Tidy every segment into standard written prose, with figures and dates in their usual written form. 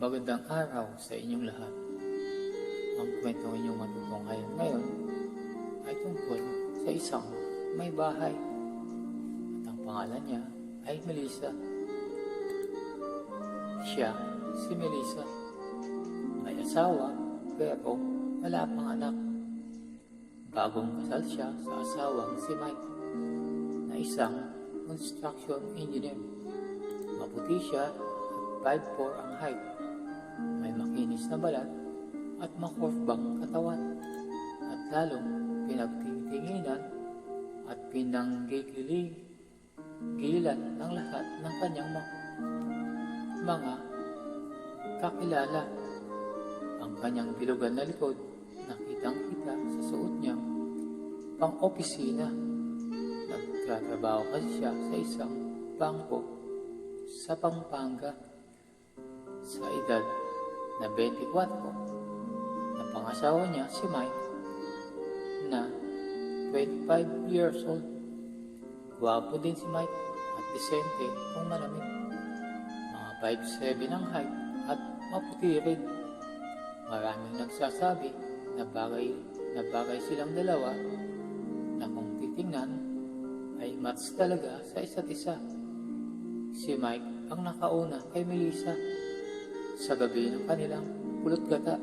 Magandang araw sa inyong lahat. Ang kwentong inyong matutunghayan ngayon ay tungkol sa isang may bahay at ang pangalan niya ay Melissa. Siya, si Melissa, may asawa pero wala pang anak. Bagong kasal siya sa asawang si Mike na isang construction engineer. Maputi siya at 5'4" ang height. May makinis na balat at makurbang katawan at lalong pinagtitinginan at pinanggigilan ng lahat ng kanyang mga kakilala. Ang kanyang bilugan na likod nakitang-kita sa suot niyang pang-opisina. Nagtatrabaho kasi siya sa isang bangko sa Pampanga. Sa edad na 24, na pangasawa niya si Mike na 25 years old. Gwapo din si Mike at disente kung malamig. Mga 5'7" ang height at maputi rin. Maraming nagsasabi na bagay silang dalawa na kung titingnan ay match talaga sa isa't isa. Si Mike ang nakauna kay Melissa. Sa gabi ng kanilang pulot gata,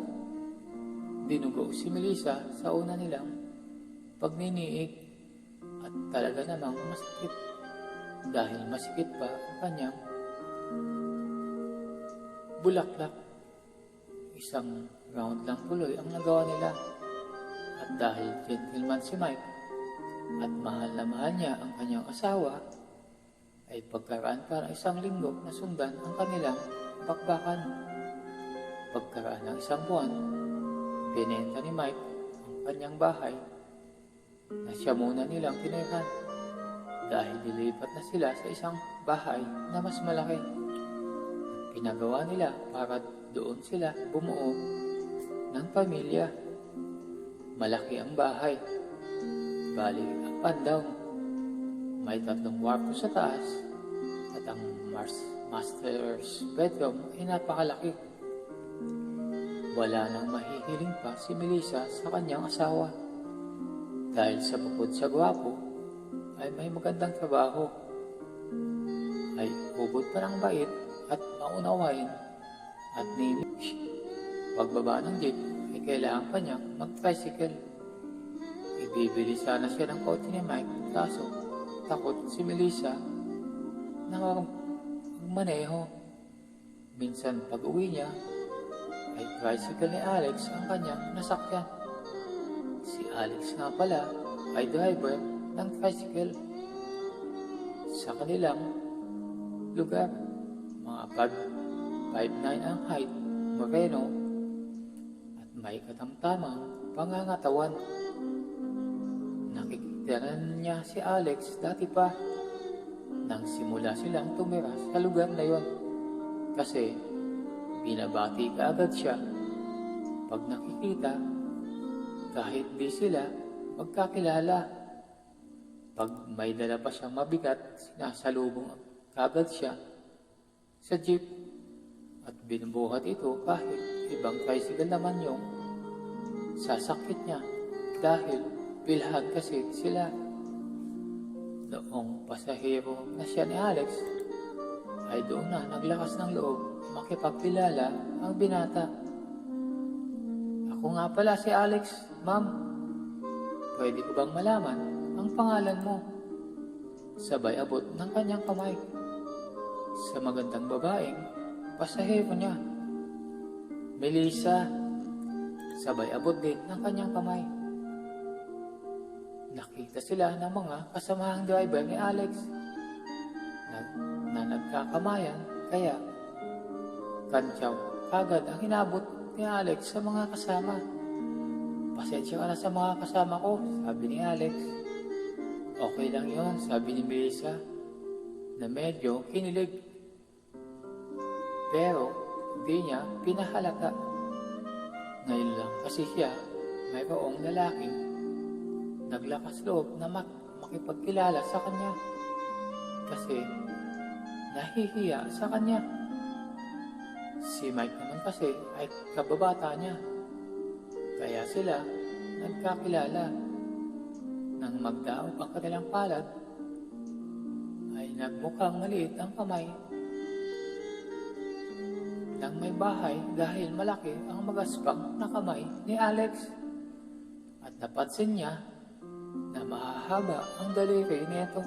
dinugo si Melissa sa una nilang pagniniig at talaga namang masakit dahil masikip pa ang kanyang bulaklak. Isang round lang tuloy ang nagawa nila at dahil gentleman si Mike at mahal na mahal niya ang kanyang asawa, ay pagkaraan pa ng isang linggo na sundan ang kanilang bakbakan. Pagkaraan ng isang buwan, binenta ni Mike ang kanyang bahay na siya muna nilang tinirahan dahil dilipat na sila sa isang bahay na mas malaki. Pinagawa nila para doon sila bumuo ng pamilya. Malaki ang bahay, bali up and down. May 3 kwarto sa taas at ang master's bedroom ay napakalaki. Wala nang mahihiling pa si Melissa sa kanyang asawa dahil sa bukod sa gwapo ay may magandang trabaho, ay ubod pa ng bait at maunawain at nilig. Pagbaba ng jeep ay kailangan pa niyang mag-tricycle. Ibibili sana siya ng kotse ni Mike kaso takot si Melissa na magmaneho. Minsan pag uwi niya ay tricycle ni Alex ang kanyang nasakyan. Si Alex nga pala ay driver ng tricycle. Sa kanilang lugar, mga 5'9" ang height, moreno at may katamtamang pangangatawan. Nakikita niya si Alex dati pa nang simula silang tumira sa lugar na yon kasi binabati kaagad siya pag nakikita kahit di sila magkakilala. Pag may dala pa siyang mabigat, sinasalubong kaagad siya sa jeep at binubuhat ito kahit ibang tricycle naman yung sasakit niya dahil pilhan kasi sila. Noong pasahero na siya ni Alex ay doon na naglakas ng loob makipagkilala ang binata. Ako nga pala si Alex, ma'am. Pwede ko bang malaman ang pangalan mo? Sabay abot ng kanyang kamay sa magandang babaeng pasahero niya. Melissa. Sabay abot din ng kanyang kamay. Nakita sila ng mga kasamahang driver ni Alex na nagkakamayan kaya kantyaw kagad ang hinabot ni Alex sa mga kasama. Pasensya ka na sa mga kasama ko, sabi ni Alex. Okay lang yon, sabi ni Melissa na medyo kinilig. Pero hindi niya pinahalata. Ngayon lang kasi siya mayroong lalaking naglakas loob na makipagkilala sa kanya kasi nahihiya sa kanya. Si Mike naman kasi ay kababata niya. Kaya sila nagkakilala. Nang magdaog ang kanilang palad, ay nagmukhang maliit ang kamay ng may bahay dahil malaki ang magaspang na kamay ni Alex. At napansin niya na mahahaba ang daliri nito.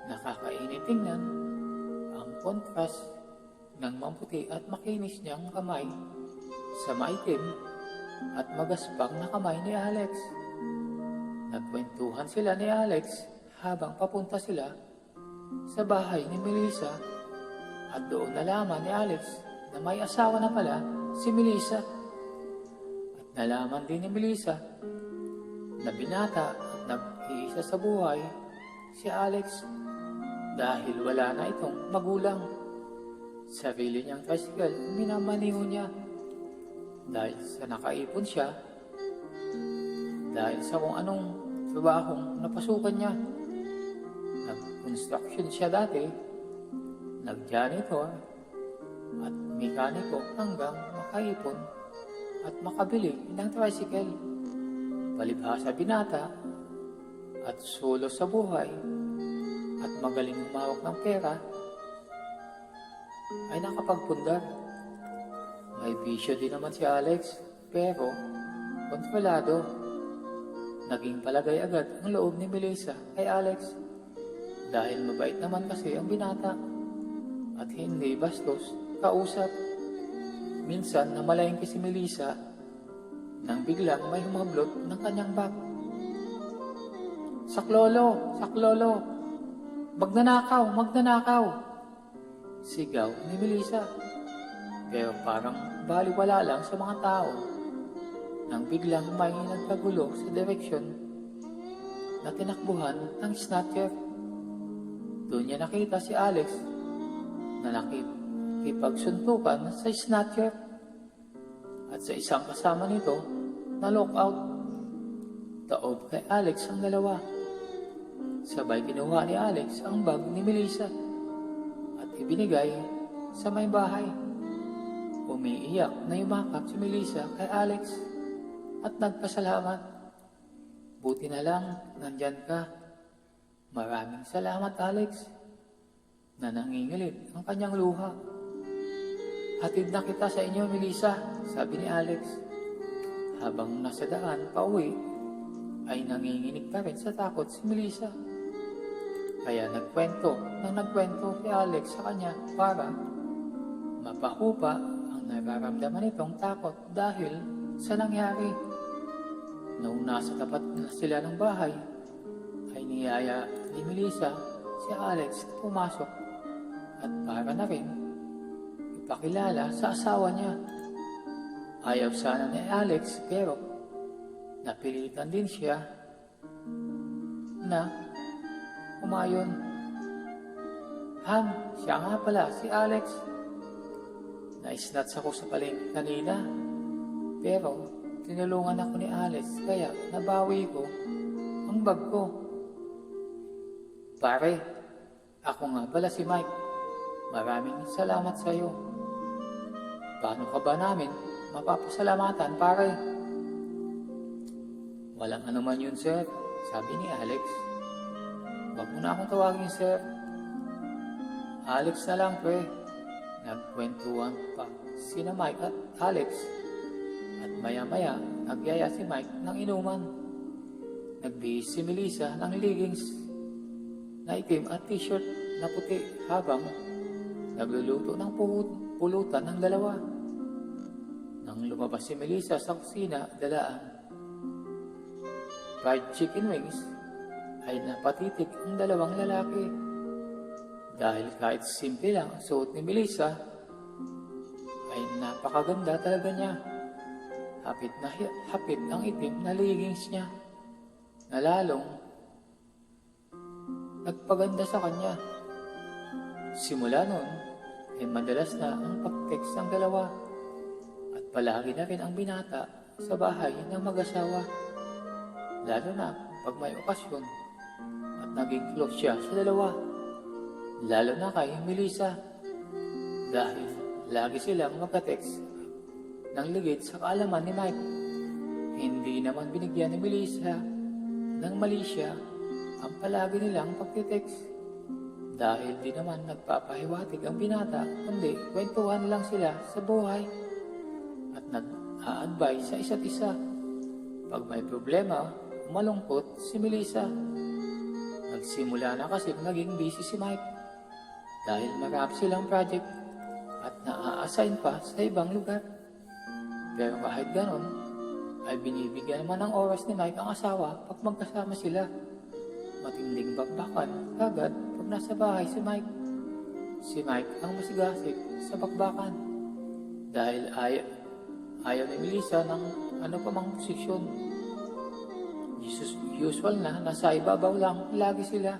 Nakakainit tingnan ang kontrast ng maputi at makinis niyang kamay sa maitim at magaspang na kamay ni Alex. Nagkwentuhan sila ni Alex habang papunta sila sa bahay ni Melissa. At doon nalaman ni Alex na may asawa na pala si Melissa. At nalaman din ni Melissa na binata at nag-iisa sa buhay si Alex dahil wala na itong magulang. Sarili niyang tricycle minamaniho niya dahil sa nakaipon siya dahil sa kung anong trabahong napasukan niya. Nag-construction siya dati, nag-janitor at mekaniko hanggang makaipon at makabili ng tricycle. Palibhasa binata at solo sa buhay at magaling humawak ng pera ay nakapagpundar. May bisyo din naman si Alex pero kontrolado. Naging palagay agad ang loob ni Melissa kay Alex dahil mabait naman kasi ang binata at hindi bastos kausap. Minsan namalengke si Melissa nang biglang may humablot ng kanyang bag. Saklolo! Saklolo! Magnanakaw! Magnanakaw! Sigaw ni Melissa. Pero parang baliwala lang sa mga tao nang biglang may nagkagulo sa direksyon na tinakbuhan ng snatcher. Doon niya nakita si Alex na nakipagsuntukan sa snatcher at sa isang kasama nito na lockout. Taob kay Alex ang dalawa. Sabay kinuha ni Alex ang bag ni Melissa at ibinigay sa may bahay. Umiiyak na yumakap si Melissa kay Alex at nagpasalamat. Buti na lang nandyan ka. Maraming salamat, Alex. Na nangingilit ang kanyang luha. Hatid na kita sa inyo, Melissa, sabi ni Alex. Habang nasa daan pauwi, ay nanginginig pa rin sa takot si Melissa. Kaya nagkwento si Alex sa kanya para mapahupa ang nararamdaman nitong takot dahil sa nangyari. Noong nasa tapat na sila ng bahay, ay niyaya ni Melissa si Alex na pumasok at para na rin ipakilala sa asawa niya. Ayaw sana ni Alex pero napilitan din siya na umayon. Han, siya nga pala si Alex. Naisnats ako sa palengke kanina pero tinulungan ako ni Alex kaya nabawi ko ang bag ko. Pare, ako nga pala si Mike. Maraming salamat sa iyo. Paano ka ba namin mapapasalamatan, pare? Walang anuman yun, sir, sabi ni Alex. Wag mo na akong tawagin, sir. Alex na lang, pre. Nagkwentuhan pa sina Mike at Alex. At maya-maya, nagyaya si Mike ng inuman. Nagbihis si Melissa ng leggings na itim at t-shirt na puti habang nagluluto ng pulutan ng dalawa. Nang lumabas si Melissa sa kusina, dalaan fried chicken wings, ay napatitik ang dalawang lalaki. Dahil kahit simple lang ang suot ni Melissa, ay napakaganda talaga niya. Hapit na hapit ang itim na leggings niya, na lalong nagpaganda sa kanya. Simula noon, ay madalas na ang pag-text ng dalawa at palagi na rin ang binata sa bahay ng mag-asawa. Lalo na pag may okasyon at naging close siya sa dalawa. Lalo na kay Melissa dahil lagi silang magka-text ng ligid sa kaalaman ni Mike. Hindi naman binigyan ni Melissa ng mali siya ang palagi nilang pagtitext. Dahil di naman nagpapahiwatig ang binata, kundi kwentuhan lang sila sa buhay at nag-a-advise sa isa't isa. Pag may problema, malungkot si Melissa. Nagsimula na kasi naging busy si Mike dahil marami silang project at na-assign pa sa ibang lugar. Pero kahit ganon, ay binibigyan naman ng oras ni Mike ang asawa pag magkasama sila. Matinding bakbakan agad pag nasa bahay si Mike. Si Mike ang masigasig sa bakbakan dahil ayaw ni Melissa ng ano pa mang posisyon. Usual na nasa ibabaw lang lagi sila.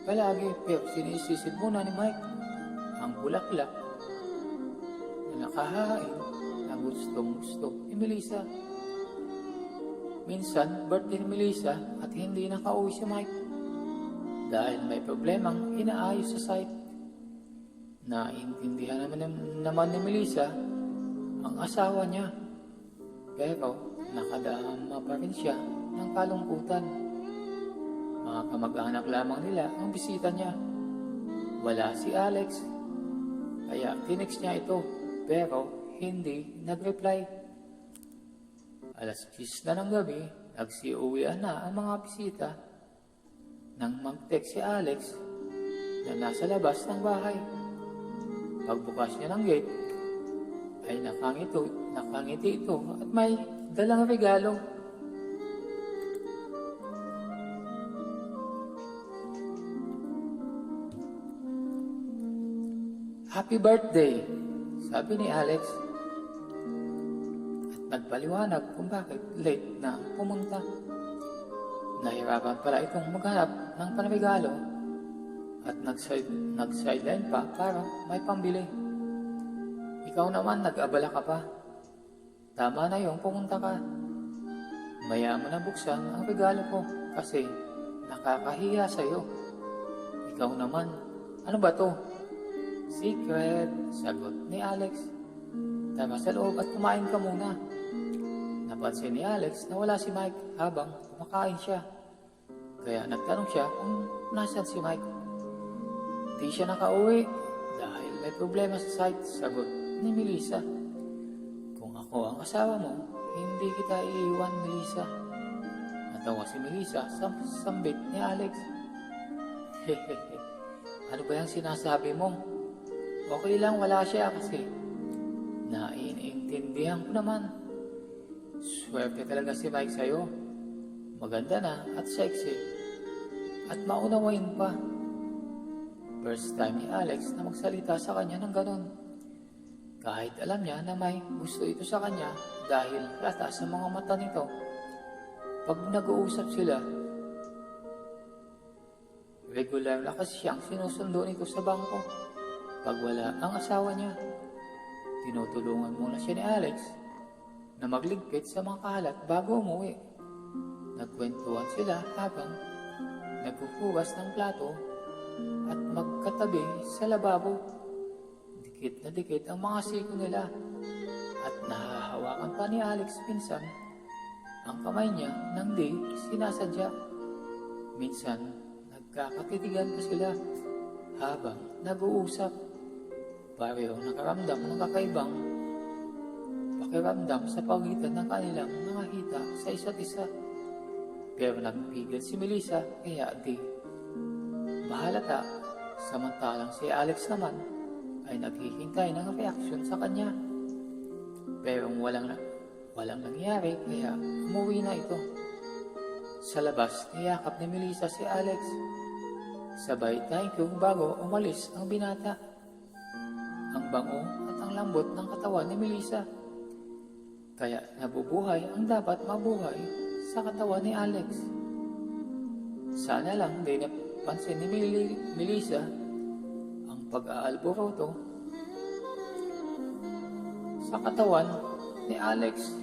Palagi pero sinisisid muna ni Mike ang bulaklak na nakahain na gustong gusto ni Melissa. Minsan, birthday ni Melissa at hindi nakauwi si Mike dahil may problemang inaayos sa site. Naintindihan naman ni Melissa ang asawa niya, pero nakadama pa rin siya ng kalungkutan. Mga kamag-anak lamang nila ang bisita niya. Wala si Alex, kaya tinext niya ito, pero hindi nag-reply. Alas 10 na ng gabi, nagsiuwian na ang mga bisita nang mag-text si Alex na nasa labas ng bahay. Pagbukas niya ng gate, ay nakangiti ito at may dalang regalo. Happy birthday, sabi ni Alex. Nagpaliwanag kung bakit late na pumunta. Nahirapan pala itong maghanap ng panregalo at nag-sideline pa para may pambili. Ikaw naman nag-abala ka pa. Tama na yung pumunta ka. Maya mo na buksan ang regalo ko kasi nakakahiya sa'yo. Ikaw naman, ano ba to? Secret, sagot ni Alex. Tama sa loob at kumain ka muna. Napansin ni Alex na wala si Mike habang kumakain siya. Kaya nagtanong siya kung nasan si Mike. Di siya nakauwi dahil may problema sa site, sagot ni Melissa. Kung ako ang asawa mo, hindi kita iiwan, Melissa. Natawa si Melissa sa sambit ni Alex. Hehehe, ano ba yung sinasabi mo? Okay lang wala siya kasi naiintindihan ko naman. Swerte talaga si Mike sa'yo. Maganda na at sexy. At maunawain pa. First time ni Alex na magsalita sa kanya ng ganon. Kahit alam niya na may gusto ito sa kanya dahil rata sa mga mata nito. Pag nag-uusap sila, regular na kasi siyang sinusundo nito sa bangko. Pag wala ang asawa niya, tinutulungan muna siya ni Alex na magligpit sa mga kalat bago umuwi. Nagkwentuhan sila habang nagpupugas ng plato at magkatabi sa lababo. Dikit na dikit ang mga siko nila at nahahawakan pa ni Alex minsan ang kamay niya nang di sinasadya. Minsan nagkakatitigan pa sila habang nag-uusap. Pareho nakaramdam ng kakaibang pakiramdam sa pagitan ng kanilang mga hita sa isa't isa. Pero nagpigil si Melissa kaya di mahalata. Samantalang si Alex naman ay naghihintay ng reaksyon sa kanya. Pero walang nangyari kaya umuwi na ito. Sa labas, niyakap ni Melissa si Alex. Sabay thank you bago umalis ang binata. Ang bango at ang lambot ng katawan ni Melissa. Kaya nabubuhay ang dapat mabuhay sa katawan ni Alex. Sana lang di napansin ni Melissa ang pag-aalboroto sa katawan ni Alex.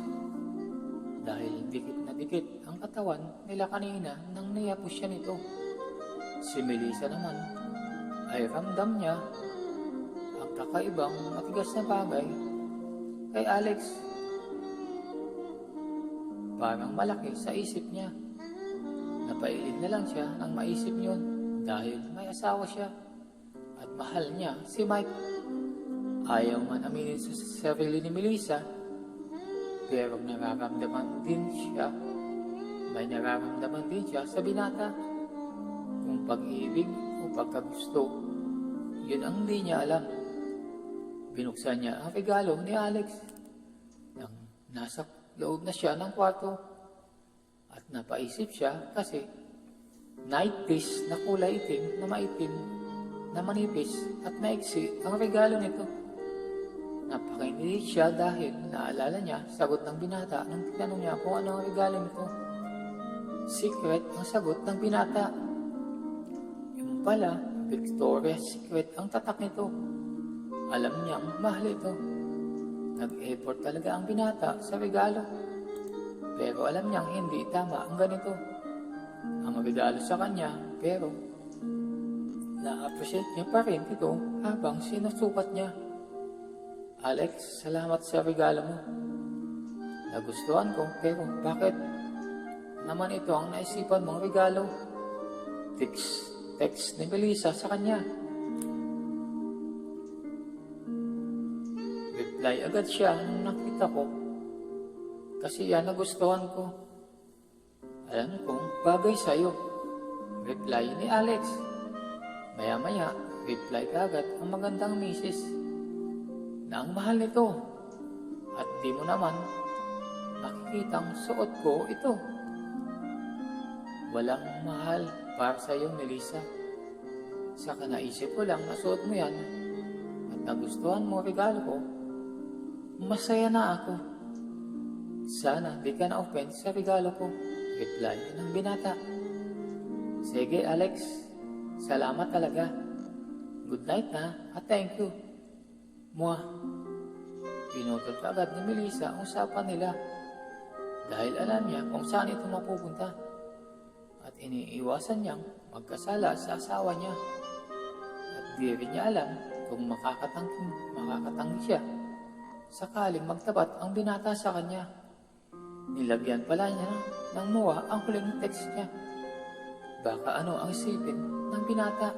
Dahil dikit na dikit ang katawan nila kanina nang niyapos siya nito. Si Melissa naman ay ramdam niya kakaibang matigas na bagay kay Alex. Parang malaki sa isip niya. Napailin na lang siya nang maisip yun dahil may asawa siya at mahal niya si Mike. Ayaw man aminin sa sarili ni Melissa, pero nararamdaman din siya. May nararamdaman din siya sa binata. Kung pag-ibig o pagkagusto, yun ang hindi niya alam. Binuksan niya ang regalo ni Alex nang nasa loob na siya ng kwarto. At napaisip siya kasi night piece na kulay itim na maitim na manipis at maiksi ang regalo nito. Napakingiti siya dahil naalala niya sagot ng binata nang tinanong niya kung ano ang regalo nito. Secret ang sagot ng binata. Yung pala, Victoria's Secret ang tatak nito. Alam niyang mahal ito. Nag-effort talaga ang binata sa regalo. Pero alam niyang hindi tama ang ganito. Ang regalo sa kanya, pero na-appreciate niya pa rin ito habang sinusukat niya. Alex, salamat sa regalo mo. Nagustuhan ko, pero bakit naman ito ang naisipan mong regalo? Text ni Melissa sa kanya. Reply agad siya nung nakita ko. Kasi yan nagustuhan ko. Alam kong bagay sa'yo. Reply ni Alex. Maya-maya, reply kagad ang magandang misis na ang mahal nito. At di mo naman makikitang suot ko ito. Walang mahal para sa'yo, Melissa. Saka naisip ko lang na suot mo yan at nagustuhan mo regalo ko. Masaya na ako. Sana di ka na-offend sa regalo ko. Reply ng binata. Sige Alex, salamat talaga. Good night na at thank you. Mwah. Pinutol agad ni Melissa ang usapan nila dahil alam niya kung saan ito mapupunta at iniiwasan niyang magkasala sa asawa niya at di rin niya alam kung makakatanggi siya sakaling magtapat ang binata sa kanya. Nilagyan pala niya ng muwa ang huling text niya. Baka ano ang isipin ng binata.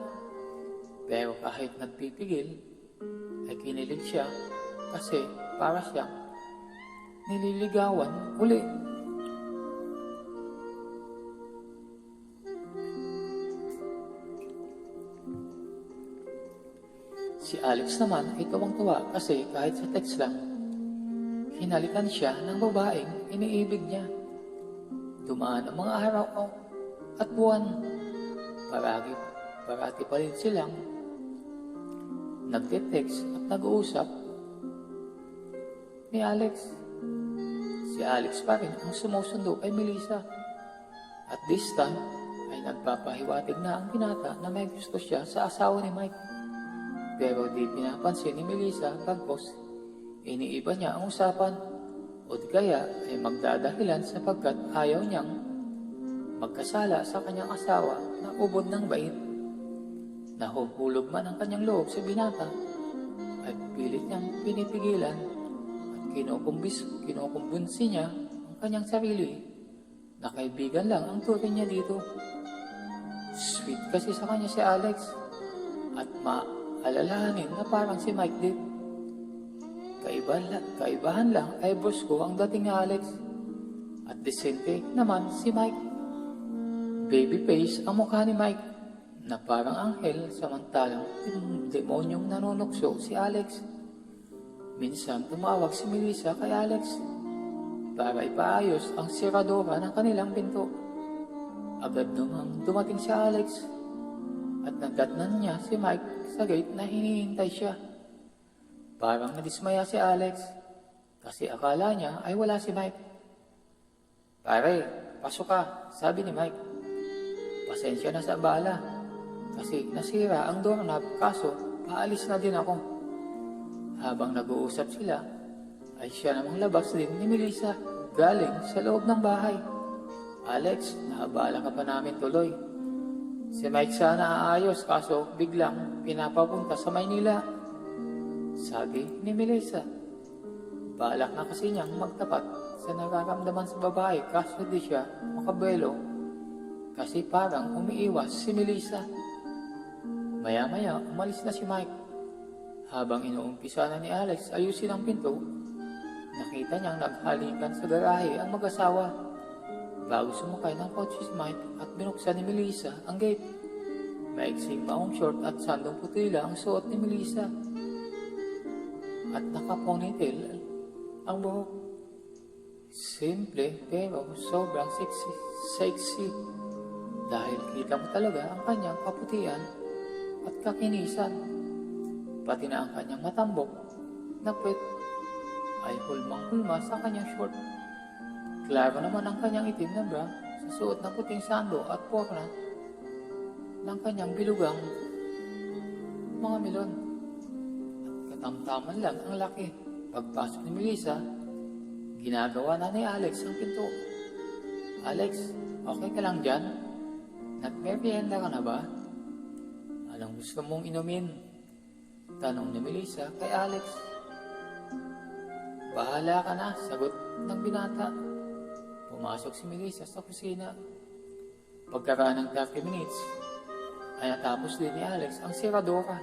Pero kahit nagpipigil, ay kinilig siya kasi para siyang nililigawan uli. Si Alex naman ay tuwang-tuwa kasi kahit sa text lang, hinalikan siya ng babaeng iniibig niya. Dumaan ang mga araw at buwan. Parati pa rin silang nagte-text at nag-uusap ni Alex. Si Alex pa rin ang sumusundo kay Melissa. At this time ay nagpapahiwatig na ang binata na may gusto siya sa asawa ni Mike. Pero di pinapansin ni Melissa bagkos iniiba niya ang usapan o di kaya ay magdadahilan sapagkat ayaw niyang magkasala sa kanyang asawa na ubod ng bait. Nahuhulog man ang kanyang loob sa binata ay pilit niyang pinipigilan at kinukumbinsi niya ang kanyang sarili na kaibigan lang ang turing niya dito. Sweet kasi sa kanya si Alex at maalalahanin na parang si Mike din. Kaibahan lang ay brusko ang dating ni Alex at disente naman si Mike. Baby face ang mukha ni Mike na parang anghel samantalang demonyong nanunukso si Alex. Minsan tumawag si Melissa kay Alex para ipaayos ang siradora ng kanilang pinto. Agad namang dumating si Alex at nadatnan niya si Mike sa gate na hinihintay siya. Parang nadismaya si Alex kasi akala niya ay wala si Mike. Pare, pasok ka, sabi ni Mike. Pasensya na sa abala kasi nasira ang doorknob kaso paalis na din ako. Habang nag-uusap sila ay siya namang labas din ni Melissa galing sa loob ng bahay. Alex, naabala ka pa namin tuloy. Si Mike sana aayos kaso biglang pinapapunta sa Maynila. Sabi ni Melissa. Balak na kasi niyang magtapat sa nararamdaman sa babae kaso di siya makabelo kasi parang umiiwas si Melissa. Maya-maya umalis na si Mike. Habang inuumpisa na ni Alex ayusin ang pinto, nakita niyang naghalikan sa garahe ang mag-asawa. Bago sumakay ng kotse si Mike at binuksan ni Melissa ang gate. Maiksing maong short at sandong putila ang suot ni Melissa. At naka-ponytail ang buhok. Simple pero sobrang sexy. Dahil kita mo talaga ang kanyang kaputian at kakinisan. Pati na ang kanyang matambok na puwet ay hulmang-hulma sa kanyang short. Klaro naman ang kanyang itim na bra sa suot ng puting sando at porna ng kanyang bilugang mga melon. At katamtaman lang ang laki. Pagpasok ni Melissa, ginagawa na ni Alex ang pinto. Alex, okay ka lang dyan? Nagmerienda ka na ba? Anong gusto mong inumin? Tanong ni Melissa kay Alex. Bahala ka na, sagot ng binata. Pumasok si Melissa sa kusina. Pagkaraan ng 30 minutes, ay natapos din ni Alex ang siradora.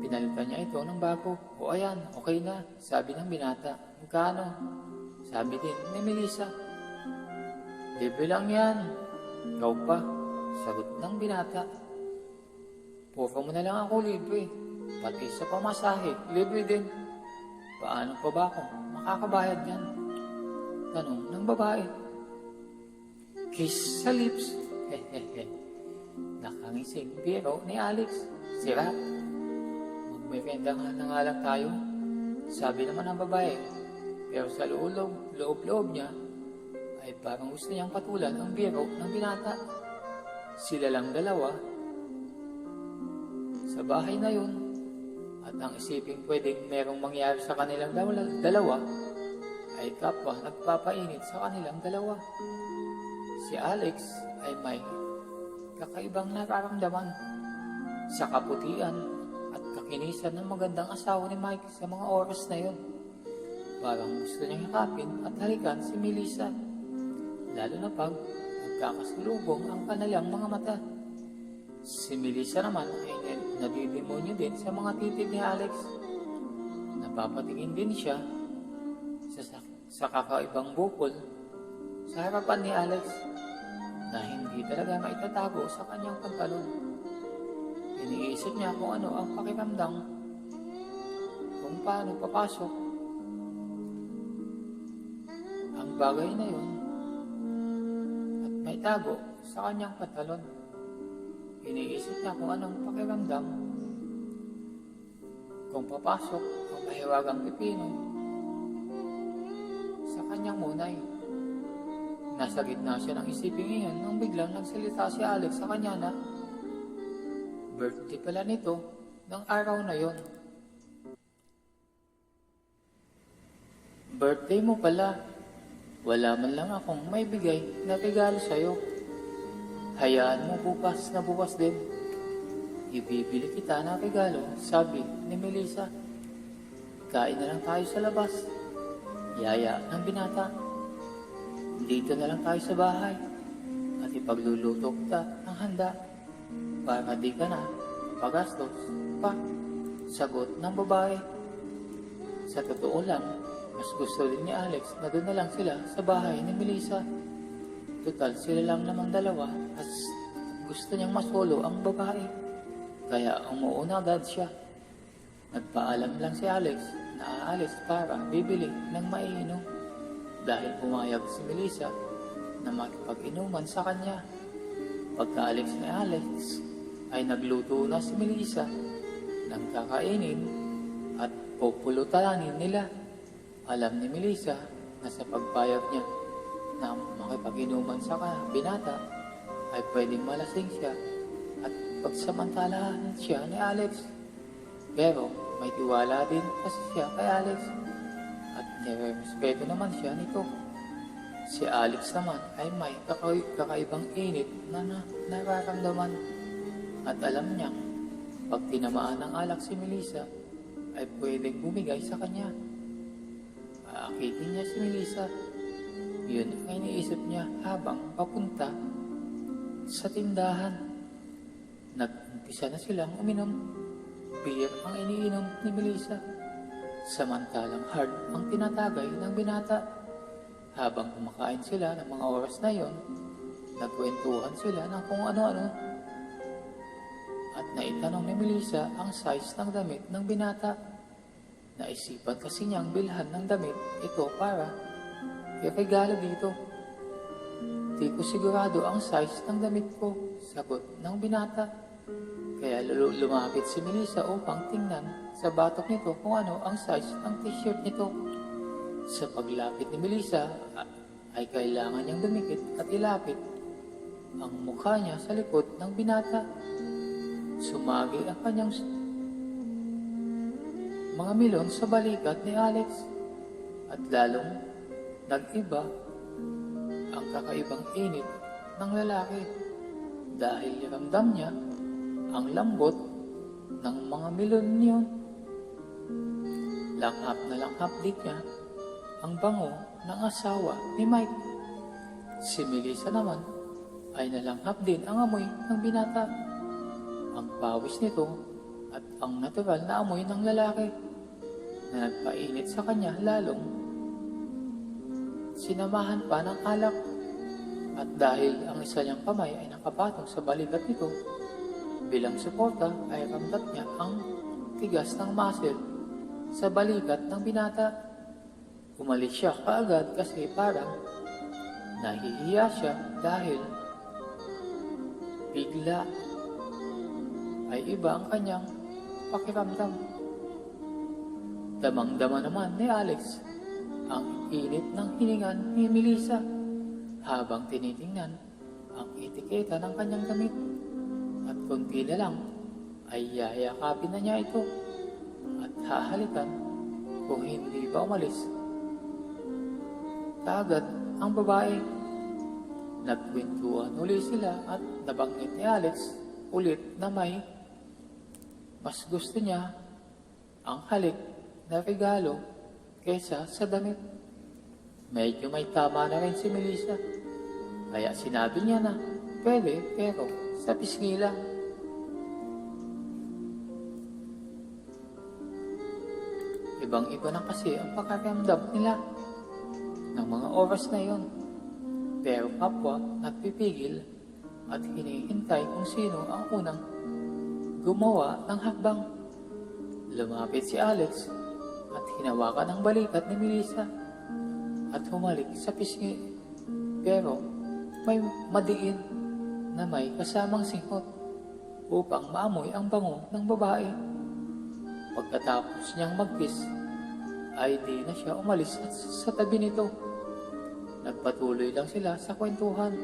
Pinalitan niya ito ng bago. O ayan, okay na, sabi ng binata. Magkano? Sabi din ni Melissa. Libre lang yan. Ikaw pa, sagot ng binata. Puro mo na lang ako libre. Pati sa pamasahe, libre din. Paano pa ba ako makakabayad yan? Tanong ng babae. Kiss sa lips. Hehehe. Nakangising biro ni Alex. Sira. Magmerienda nga lang tayo. Sabi naman ng babae. Pero sa loob niya ay parang gusto niyang patulan ang biro ng binata. Sila lang dalawa sa bahay na yun. At ang isiping pwedeng merong mangyari sa kanilang dalawa ay kapwa nagpapainit sa kanilang dalawa. Si Alex ay may kakaibang nararamdaman sa kaputian at kakinisan ng magandang asawa ni Mike sa mga oras na yun. Parang gusto niyang yakapin at halikan si Melissa, lalo na pag nagkakasalubong ang kanilang mga mata. Si Melissa naman ay nadidemonyo din sa mga titig ni Alex. Napapatingin din siya sa kakaibang bukol sa harapan ni Alex na hindi talaga maitatago sa kanyang pantalon. Iniisip niya kung ano ang pakiramdam kung paano papasok ang bagay na yun at may tago sa kanyang pantalon. Iniisip niya kung anong pakiramdam kung papasok ang mahiwagang pipino sa kanyang munay. Nasa gitna siya ng isiping iyon nang biglang nagsalita si Alex sa kanya na birthday pala nito ng araw na yon. Birthday mo pala. Wala man lang akong may bigay na regalo sa'yo. Hayaan mo bukas na bukas din. Ibibili kita ng regalo, sabi ni Melissa. Kain na lang tayo sa labas. Yaya ng binata. Dito na lang tayo sa bahay at ipagluluto kita ng handa para di ka na pagastos pa. Sagot ng babae. Sa totoo lang, mas gusto din ni Alex na doon na lang sila sa bahay ni Melissa. Total sila lang namang dalawa at gusto niyang masolo ang babae. Kaya umuuna agad siya. Nagpaalam lang si Alex na aalis para bibili ng maiinom. Dahil pumayag si Melissa na makipag-inuman sa kanya. Pagka-alis ni Alex ay nagluto na si Melissa ng kakainin at pupulutanin nila. Alam ni Melissa na sa pagpayag niya na makipag-inuman sa binata ay pwedeng malasing siya at pagsamantalahan siya ni Alex. Pero may tiwala din kasi siya kay Alex at nire-respeto naman siya nito. Si Alex naman ay may kakaibang init na nararamdaman at alam niya pag tinamaan ng alak si Melissa ay pwedeng bumigay sa kanya. Aakitin niya si Melissa. Yun ang iniisip niya habang papunta sa tindahan. Nag-umpisa na silang uminom. Beer ang iniinom ni Melissa. Samantalang hard ang tinatagay ng binata. Habang kumakain sila ng mga oras na yon, nagkwentuhan sila ng kung ano-ano. At naitanong ni Melissa ang size ng damit ng binata. Naisipan kasi niyang bilhan ng damit ito para iregalo dito. Di ko sigurado ang size ng damit ko, sagot ng binata. Kaya lumapit si Melissa upang tingnan sa batok nito kung ano ang size ng t-shirt nito. Sa paglapit ni Melissa ay kailangan niyang dumikit at ilapit ang mukha niya sa likod ng binata. Sumagi ang kanyang mga milon sa balikat ni Alex at lalong nag-iba ang kakaibang init ng lalaki dahil ramdam niya ang lambot ng mga milon niyon. Langhap na langhap din niya ang bango ng asawa ni Mike. Si Melissa naman ay nalanghap din ang amoy ng binata, ang pawis nito at ang natural na amoy ng lalaki na nagpainit sa kanya lalong sinamahan pa ng alak. At dahil ang isa niyang kamay ay nakapatong sa balikat nito, bilang suporta ay ramdam niya ang tigas ng muscle sa balikat ng binata. Umalis siya kaagad kasi parang nahihiya siya dahil bigla ay iba ang kanyang pakiramdam. Damang-dama naman ni Alex ang init ng hiningan ni Melissa habang tinitingnan ang etiketa ng kanyang damit. At kunti na lang ay yayakapin na niya ito at hahalikan kung hindi ba umalis kaagad ang babae. Nagkwentuhan uli sila at nabanggit ni Alex ulit na mas gusto niya ang halik na regalo kesa sa damit. Medyo may tama na rin si Melissa, kaya sinabi niya na pwede pero sa pisngi lang. Ibang-iba na kasi ang pakiramdam nila ng mga oras na yon. Pero kapwa nagpipigil at hinihintay kung sino ang unang gumawa ng hakbang. Lumapit si Alex at hinawakan ang balikat ni Melissa at humalik sa pisngi. Pero may madiin na may kasamang singhot upang maamoy ang bango ng babae. Pagkatapos niyang mag-kiss ay di na siya umalis sa tabi nito. Nagpatuloy lang sila sa kwentuhan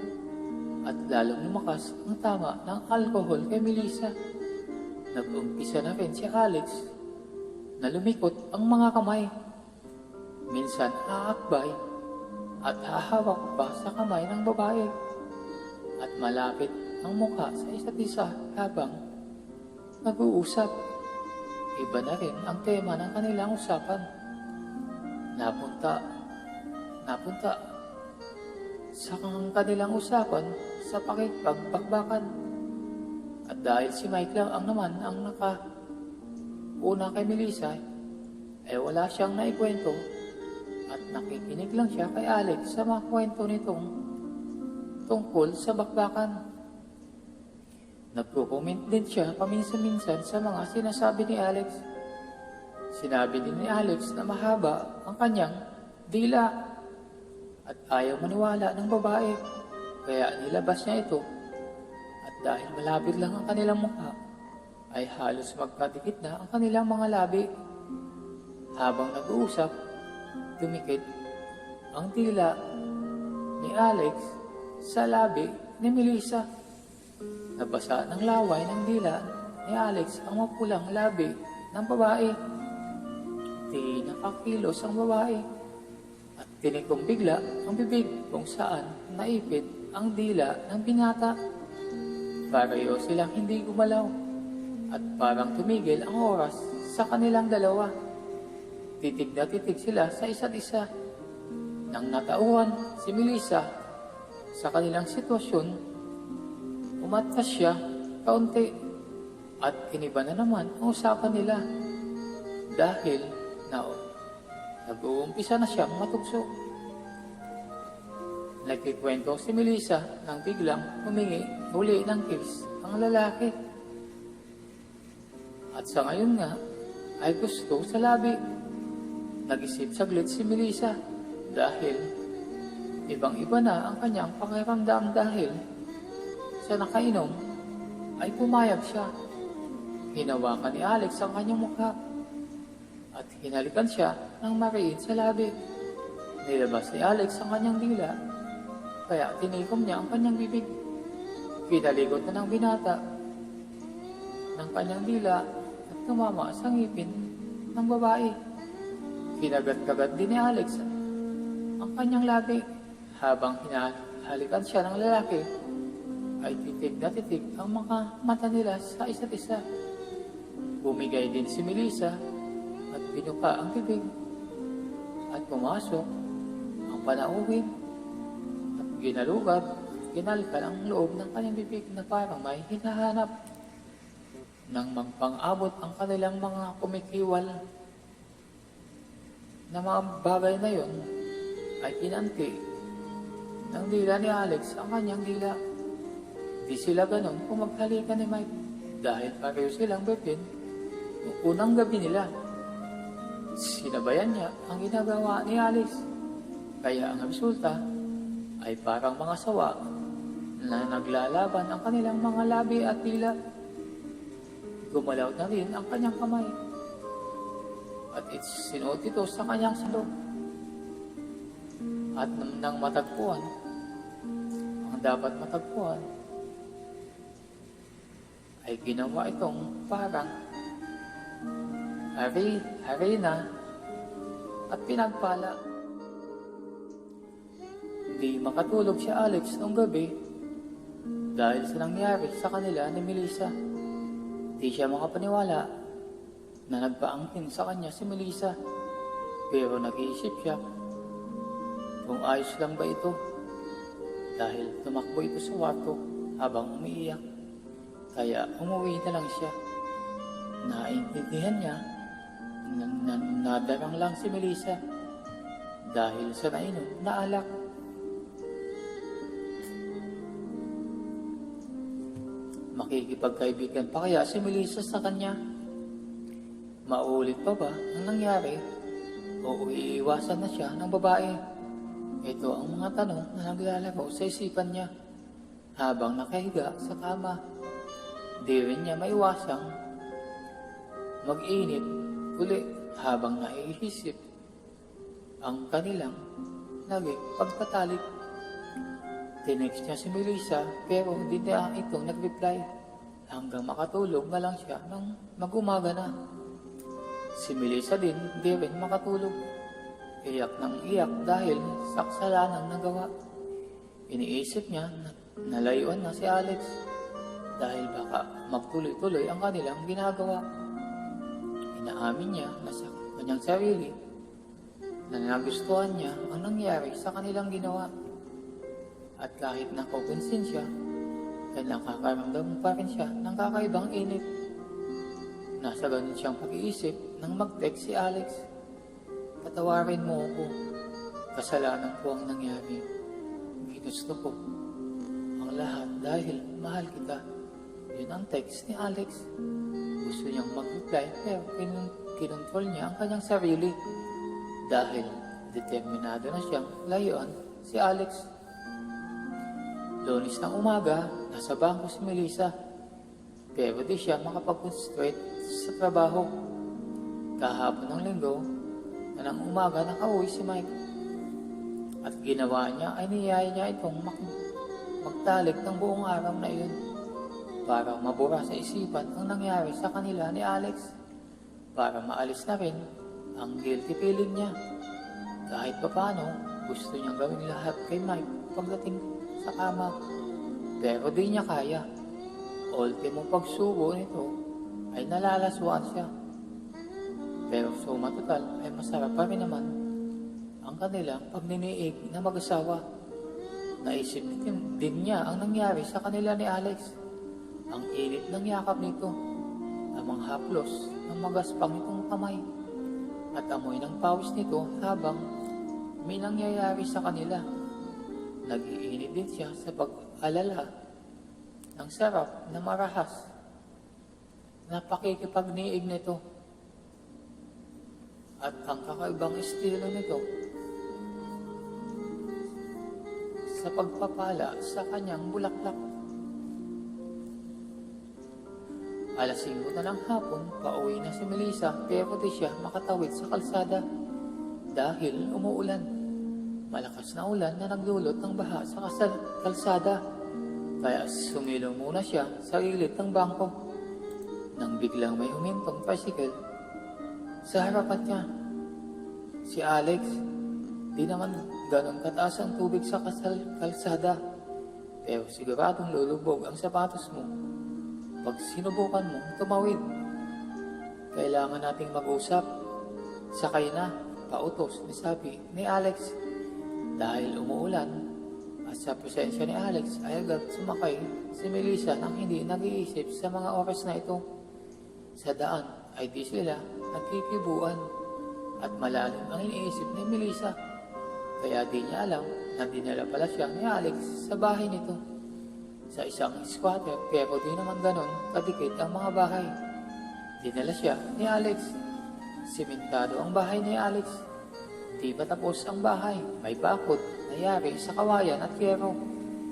at lalong lumakas ang tama ng alcohol kay Melissa. Nag-umpisa na rin si Alex na lumikot ang mga kamay. Minsan aakbay at hahawak pa sa kamay ng babae at malapit ang mukha sa isa't isa habang nag-uusap. Iba na rin ang tema ng kanilang usapan. Napunta sa kanilang usapan sa pakipagbakbakan. At dahil si Mike lang ang naman ang nakauna kay Melissa, ay wala siyang naikwento at nakikinig lang siya kay Alex sa mga kwento nitong tungkol sa bakbakan. Nagko-comment din siya paminsan-minsan sa mga sinasabi ni Alex. Sinabi din ni Alex na mahaba ang kanyang dila at ayaw maniwala ng babae, kaya nilabas niya ito. At dahil malapit lang ang kanilang mukha, ay halos magkadikit na ang kanilang mga labi. Habang nag-uusap, dumikit ang dila ni Alex sa labi ni Melissa. Nabasa ng laway ng dila ni Alex ang mapulang labi ng babae. Di nakakilos ang babae at tinikong bigla ang bibig kung saan naipit ang dila ng binata. Pareho silang hindi gumalaw at parang tumigil ang oras sa kanilang dalawa. Titig na titig sila sa isa't isa. Nang natauhan si Melissa sa kanilang sitwasyon, umatras siya kaunti at iniba na naman ang usapan nila dahil nag-uumpisa na siyang matugso. Nagkikwento si Melissa nang biglang humingi uli ng kiss ang lalaki. At sa ngayon nga ay gusto sa labi. Nag-isip saglit si Melissa dahil ibang-iba na ang kanyang pakiramdam dahil sa nakainom ay pumayag siya. Hinawakan ni Alex ang kanyang mukha at hinalikan siya ng mariin sa labi. Nilabas ni Alex ang kanyang dila kaya tinikom niya ang kanyang bibig. Pinaligot na ng binata ng kanyang dila at tumama sa ngipin ng babae. Kinagat-kagat din ni Alex ang kanyang labi. Habang hinahalikan siya ng lalaki, ay titig na titig ang mga mata nila sa isa't isa. Bumigay din si Melissa at pinuka ang bibig at pumasok ang panauhin at ginalugad at kinalkal ang loob ng kanyang bibig na parang may hinahanap. Nang magpang-abot ang kanilang mga kumikiwal na mga bagay na yon, ay kinanti ng dila ni Alex ang kanyang dila. Di sila ganon kung maghalikan ni Mike dahil pareho silang bebin noong unang gabi nila. Sinabayan niya ang ginagawa ni Alex, kaya ang resulta ay parang mga sawa na naglalaban ang kanilang mga labi at dila. Gumalaw na rin ang kanyang kamay at sinuot ito sa kanyang silog. At nang matagpuan ang dapat matagpuan, ay ginawa itong parang harina at pinagpala. Hindi makatulog si Alex noong gabi dahil sa nangyari sa kanila ni Melissa. Di siya makapaniwala na nagpaangkin sa kanya si Melissa, pero nag-iisip siya kung ayos lang ba ito dahil tumakbo ito sa kwarto habang umiiyak. Kaya umuwi na lang siya. Naintindihan niya na nadarang lang si Melissa dahil sa nainom na alak. Makikipagkaibigan pa kaya si Melissa sa kanya? Maulit pa ba ang nangyari o iiwasan na siya ng babae? Ito ang mga tanong na naglalaro sa isipan niya habang nakahiga sa kama. Di rin niya maiwasang mag-init uli habang naiisip ang kanilang naging pagtatalik. Tinext niya si Melissa pero hindi na ito nag-reply hanggang makatulog na lang siya nang mag-umaga na. Si Melissa din hindi rin makatulog. Iyak ng iyak dahil sa kasalanang nagawa. Iniisip niya na nalayuan na si Alex dahil baka magtuloy-tuloy ang kanilang ginagawa. Inaamin niya na sa kanyang sarili na nagustuhan niya ang nangyari sa kanilang ginawa. At kahit nakukonsin siya, ay nakakaramdam pa rin siya ng kakaibang init. Nasa ganun siyang pag-iisip nang mag-text si Alex. Patawarin mo ako. Kasalanan ko ang nangyari. Ginusto ko ang lahat dahil mahal kita. Yun ang text ni Alex. Gusto niyang mag-reply pero kinontrol niya ang kanyang sarili dahil determinado na siyang layuan si Alex. Lunes ng umaga, nasa bangko si Melissa pero di siya makapag-concentrate sa trabaho. Kahapon ng linggo na ng umaga nakauwi si Mike at ginawa niya ay niyaya niya itong magtalik ng buong araw na iyon para mabura sa isipan ang nangyari sa kanila ni Alex, para maalis na rin ang guilty feeling niya. Kahit papaano, gusto niyang gawin lahat kay Mike pagdating sa kama, pero di niya kaya. Ultimo pagsubo nito ay nalalaswaan siya Pero suma total ay masarap pa rin naman ang kanilang pagniniig na mag-asawa. Naisip din niya ang nangyari sa kanila ni Alex. Ang init ng yakap nito, ang mga haplos ng magaspang nitong kamay, at amoy ng pawis nito habang may nangyayari sa kanila. Nag-iinit din siya sa pag-alala ng sarap na marahas na pakikipagniig nito at ang kakaibang estilo nito sa pagpapala sa kanyang bulaklak. Alas 5 na ng hapon, pauwi na si Melissa pero di siya makatawid sa kalsada dahil umuulan. Malakas na ulan na naglulot ng baha sa kalsada. Kaya sumilong muna siya sa gilid ng bangko nang biglang may humintong tricycle sa harapan niya. Si Alex, di naman ganon kataas ang tubig sa kalsada, pero siguradong lulubog ang sapatos mo pag sinubukan mong tumawid. Kailangan nating mag-usap. Sakay na, pautos ni sabi ni Alex. Dahil umuulan at sa presensya ni Alex ay agad sumakay si Melissa nang hindi nag-iisip sa mga oras na ito. Sa daan ay di sila nagkikibuan at malalim ang iniisip ni Melissa. Kaya di niya alam na dinala pala siya ni Alex sa bahay nito. Sa isang squatter pero di naman ganon kadikit ang mga bahay. Dinala siya ni Alex. Simentado ang bahay ni Alex. Di pa tapos ang bahay. May bakod na yari sa kawayan at yero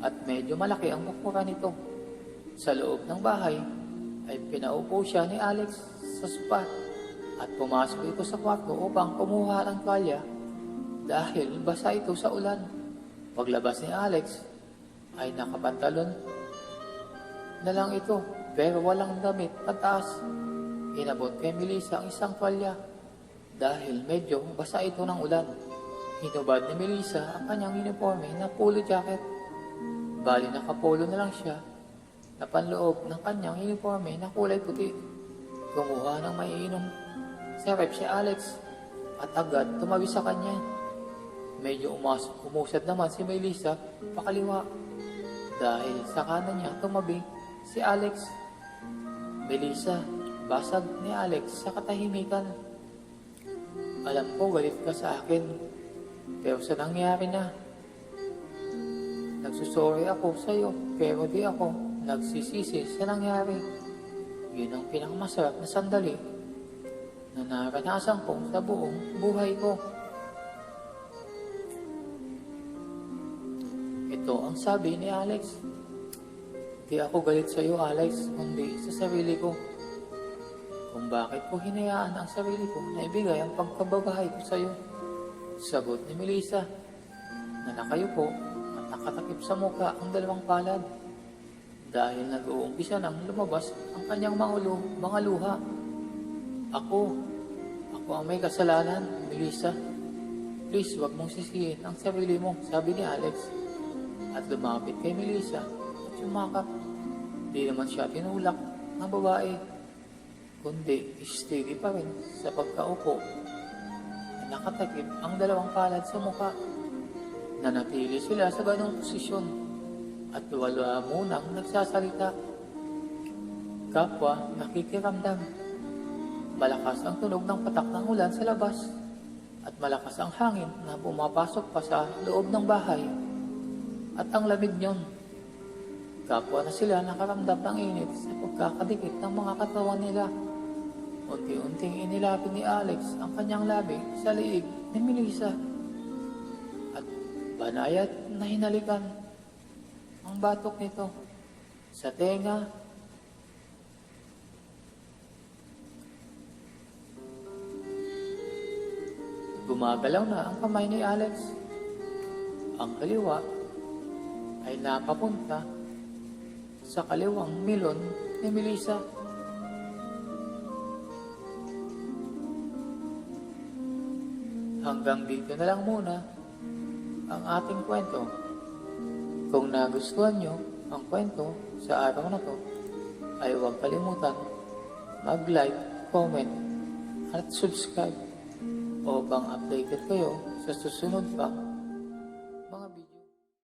at medyo malaki ang bakuran nito. Sa loob ng bahay ay pinaupo siya ni Alex sa sopa at pumasok ito sa kwarto upang kumuha ng tuwalya dahil basa ito sa ulan. Paglabas ni Alex ay nakapantalon na lang ito pero walang damit pataas. Inabot kay Melissa ang isang tuwalya dahil medyo basa ito ng ulan. Hinubad ni Melissa ang kanyang uniforme na polo jacket. Bali nakapolo na lang siya na panloob ng kanyang uniforme na kulay puti. Kumuha ng maiinom sa rep si Alex at agad tumabi sa kanya. Medyo umusad naman si Melissa pakaliwa dahil sa kanan niya tumabi si Alex. Melissa, basag ni Alex sa katahimikan. Alam ko galit ka sa akin, pero sa nangyari na, nagsusorry ako sa iyo, pero di ako nagsisisi sa nangyari. Yun ang pinakamasarap na sandali na naranasan ko sa buong buhay ko. Ito ang sabi ni Alex. Di ako galit sa iyo, Alex, kundi sa sarili ko. Kung bakit ko hinayaan ang sarili ko na ibigay ang pagkababahay ko sa iyo. Sagot ni Melissa na nakayupo at nakatakip sa mukha ang dalawang palad dahil nag-uumpisa nang lumabas ang kanyang mga luha. Ako ang may kasalanan, Melissa. Please, wag mong sisihin ang sarili mo, sabi ni Alex. At lumapit kay Melissa at sumakap. Di naman siya tinulak ng babae, kundi steady pa rin sa pagkaupo na nakatakip ang dalawang palad sa mukha. Nanatili sila sa ganong posisyon at wala munang nagsasalita. Kapwa nakikiramdam. Malakas ang tunog ng patak ng ulan sa labas at malakas ang hangin na pumapasok pa sa loob ng bahay at ang lamig niyon. Kapwa na sila nakaramdam ng init sa pagkakadikit ng mga katawan nila. Unti-unting inilapit ni Alex ang kanyang labi sa liig ni Melissa at banayat na hinalikan ang batok nito sa tenga. Gumagalaw na ang kamay ni Alex. Ang kaliwa ay napapunta sa kaliwang milon ni Melissa. Hanggang dito na lang muna ang ating kwento. Kung nagustuhan nyo ang kwento sa araw na to, ay huwag kalimutan mag-like, comment, at subscribe upang updated kayo sa susunod pa